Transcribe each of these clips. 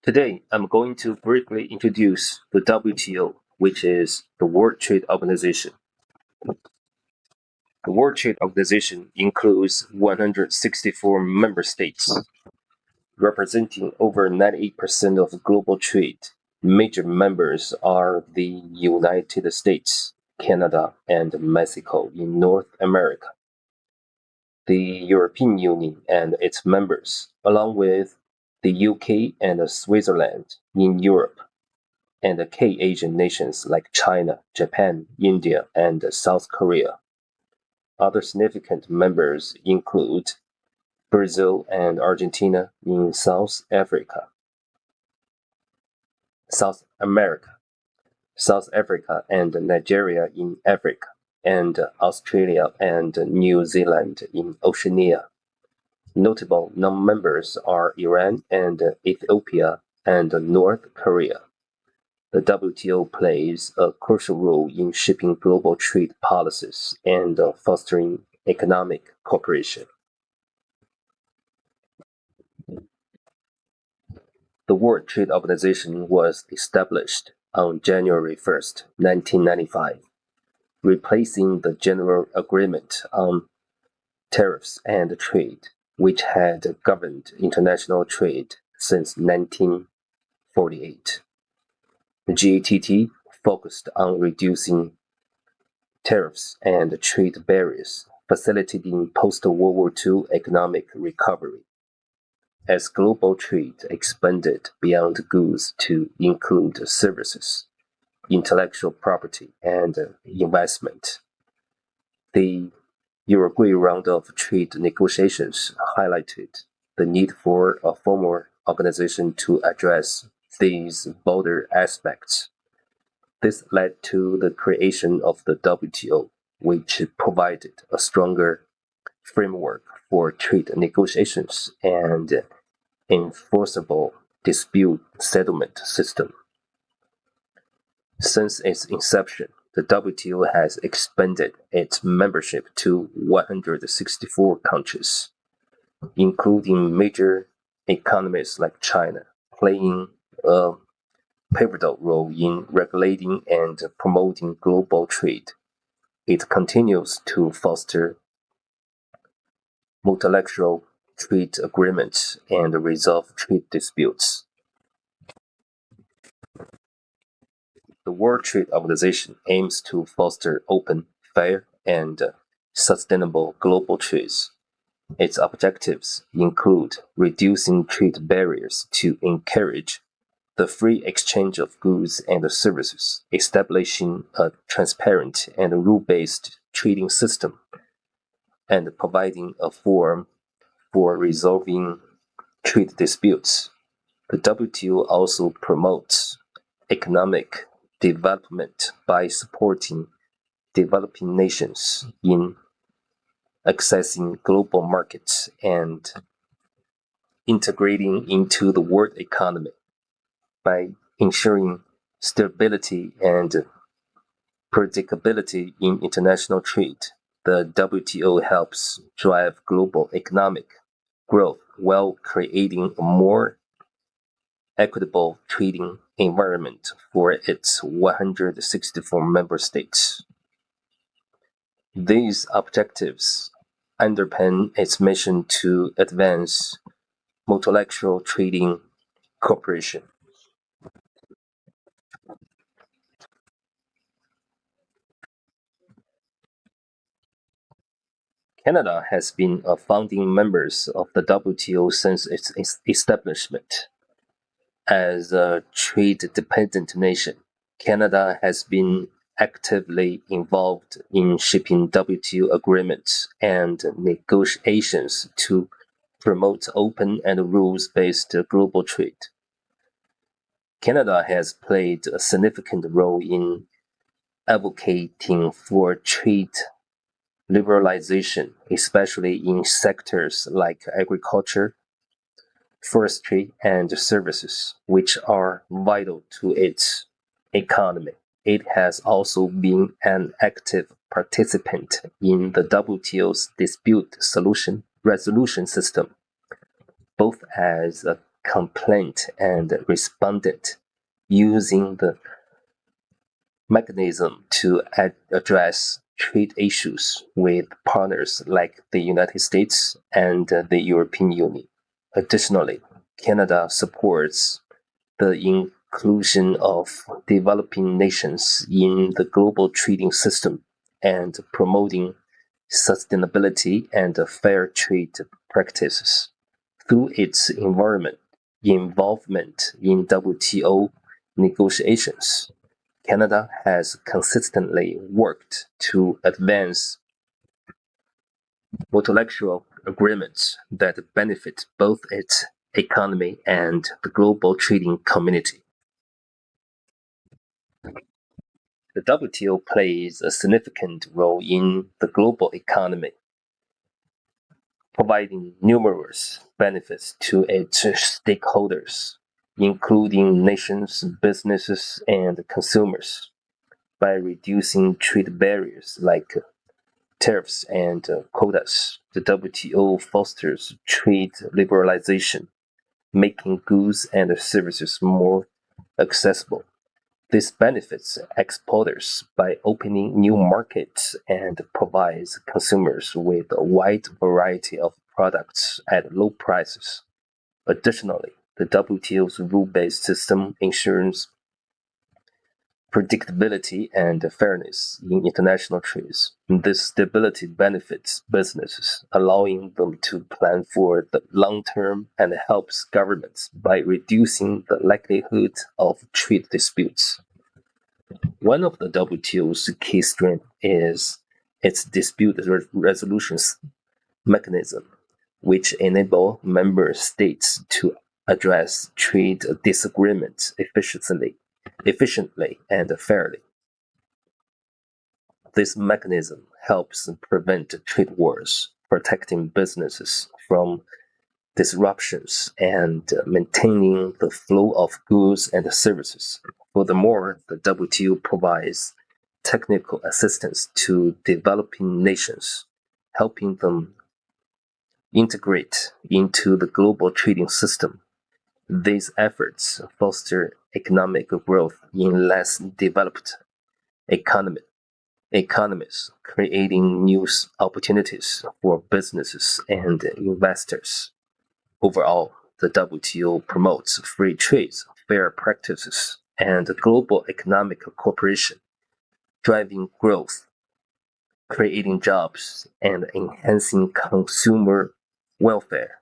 Today, I'm going to briefly introduce the WTO, which is the World Trade Organization. The World Trade Organization includes 164 member states, representing over 98% of global trade. Major members are the United States, Canada, and Mexico in North America, the European Union and its members, along with the UK and Switzerland in Europe, and the key Asian nations like China, Japan, India, and South Korea. Other significant members include Brazil and Argentina in South America, South Africa and Nigeria in Africa, and Australia and New Zealand in Oceania. Notable non-members are Iran and Ethiopia and North Korea. The WTO plays a crucial role in shaping global trade policies and fostering economic cooperation. The World Trade Organization was established on January 1st, 1995, replacing the General Agreement on Tariffs and Trade, which had governed international trade since 1948. The GATT focused on reducing tariffs and trade barriers, facilitating post-World War II economic recovery. As global trade expanded beyond goods to include services, intellectual property, and investment, the Uruguay round of trade negotiations highlighted the need for a formal organization to address these broader aspects. This led to the creation of the WTO, which provided a stronger framework for trade negotiations and enforceable dispute settlement system. Since its inception, the WTO has expanded its membership to 164 countries, including major economies like China, playing a pivotal role in regulating and promoting global trade. It continues to foster multilateral trade agreements and resolve trade disputes. The World Trade Organization aims to foster open, fair, and sustainable global trade. Its objectives include reducing trade barriers to encourage the free exchange of goods and services, establishing a transparent and rule-based trading system, and providing a forum for resolving trade disputes. The WTO also promotes economic development by supporting developing nations in accessing global markets and integrating into the world economy by ensuring stability and predictability in international trade. The WTO helps drive global economic growth while creating a more equitable trading environment for its 164 member states. These objectives underpin its mission to advance multilateral trading cooperation. Canada has been a founding member of the WTO since its establishment. As a trade-dependent nation, Canada has been actively involved in shaping WTO agreements and negotiations to promote open and rules-based global trade. Canada has played a significant role in advocating for trade liberalization, especially in sectors like agriculture, forestry, and services, which are vital to its economy. It has also been an active participant in the WTO's dispute solution resolution system, both as a complaint and responded, using the mechanism to address trade issues with partners like the United States and the European Union. Additionally, Canada supports the inclusion of developing nations in the global trading system and promoting sustainability and fair trade practices through its involvement in WTO negotiations. Canada has consistently worked to advance multilateral agreements that benefit both its economy and the global trading community. The WTO plays a significant role in the global economy, providing numerous benefits to its stakeholders, including nations, businesses, and consumers, by reducing trade barriers like tariffs and quotas. The WTO fosters trade liberalization, making goods and services more accessible. This benefits exporters by opening new markets and provides consumers with a wide variety of products at low prices. Additionally, the WTO's rule-based system ensures predictability and fairness in international trades. This stability benefits businesses, allowing them to plan for the long term and helps governments by reducing the likelihood of trade disputes. One of the WTO's key strengths is its dispute resolution mechanism, which enable member states to address trade disagreements efficiently and fairly. This mechanism helps prevent trade wars, protecting businesses from disruptions and maintaining the flow of goods and services. Furthermore, the WTO provides technical assistance to developing nations, helping them integrate into the global trading system. These efforts foster economic growth in less developed economy, economies, creating new opportunities for businesses and investors. Overall, the WTO promotes free trade, fair practices, and global economic cooperation, driving growth, creating jobs, and enhancing consumer welfare.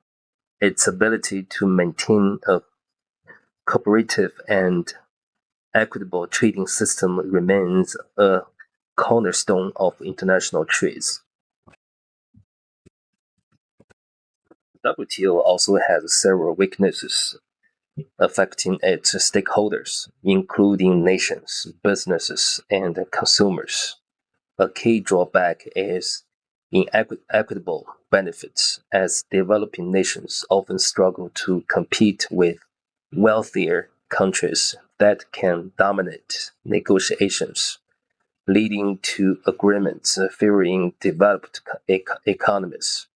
Its ability to maintain a cooperative and equitable trading system remains a cornerstone of international trade. WTO also has several weaknesses affecting its stakeholders, including nations, businesses, and consumers. A key drawback is inequitable benefits, as developing nations often struggle to compete with wealthier countries that can dominate negotiations, leading to agreements favoring developed economies.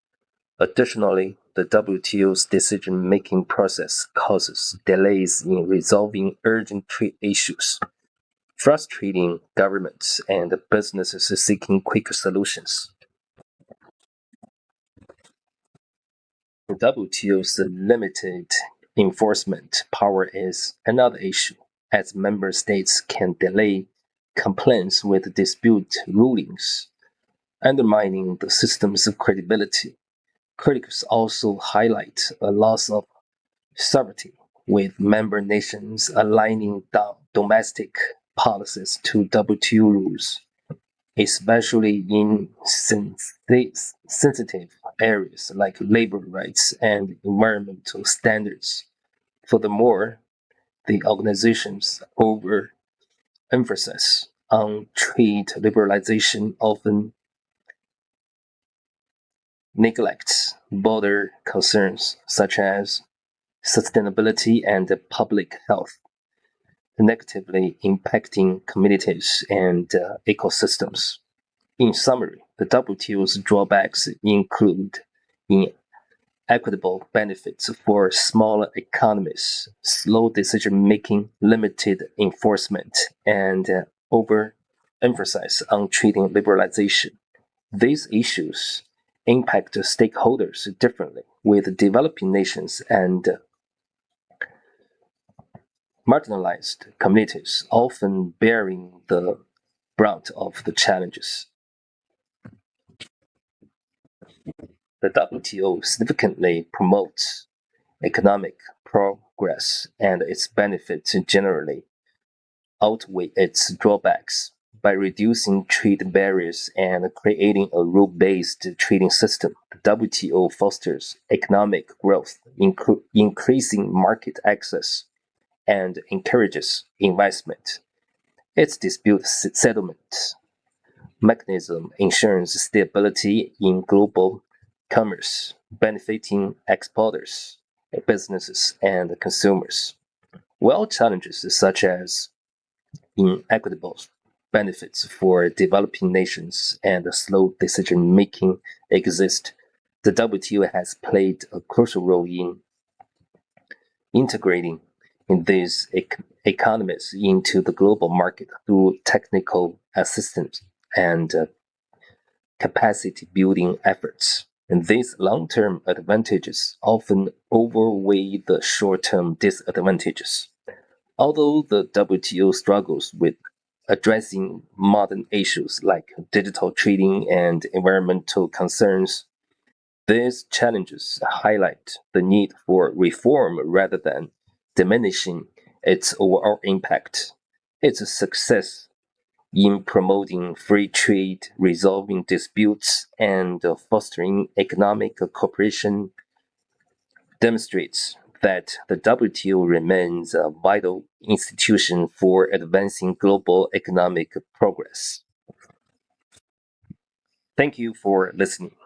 Additionally, the WTO's decision-making process causes delays in resolving urgent trade issues, frustrating governments and businesses seeking quick solutions. The WTO's limited enforcement power is another issue, as member states can delay compliance with dispute rulings, undermining the system's credibility. Critics also highlight a loss of sovereignty, with member nations aligning domestic policies to WTO rules, especially in sensitive areas like labor rights and environmental standards. Furthermore, the organization's overemphasis on trade liberalization often neglects broader concerns such as sustainability and public health, negatively impacting communities and ecosystems. In summary, the WTO's drawbacks include equitable benefits for smaller economies, slow decision making, limited enforcement, and overemphasis on trading liberalization. These issues impact stakeholders differently, with developing nations and marginalized communities often bearing the brunt of the challenges. The WTO significantly promotes economic progress, and its benefits generally outweigh its drawbacks. By reducing trade barriers and creating a rule based trading system, the WTO fosters economic growth, increasing market access, and encourages investment. Its dispute settlement mechanism ensures stability in global commerce, benefiting exporters, businesses, and consumers. While challenges such as inequitable benefits for developing nations and slow decision making exist, the WTO has played a crucial role in integrating these economies into the global market through technical assistance and capacity building efforts. And these long term advantages often outweigh the short term disadvantages. Although the WTO struggles with addressing modern issues like digital trading and environmental concerns, these challenges highlight the need for reform rather than diminishing its overall impact. Its success in promoting free trade, resolving disputes, and fostering economic cooperation demonstrates that the WTO remains a vital institution for advancing global economic progress. Thank you for listening.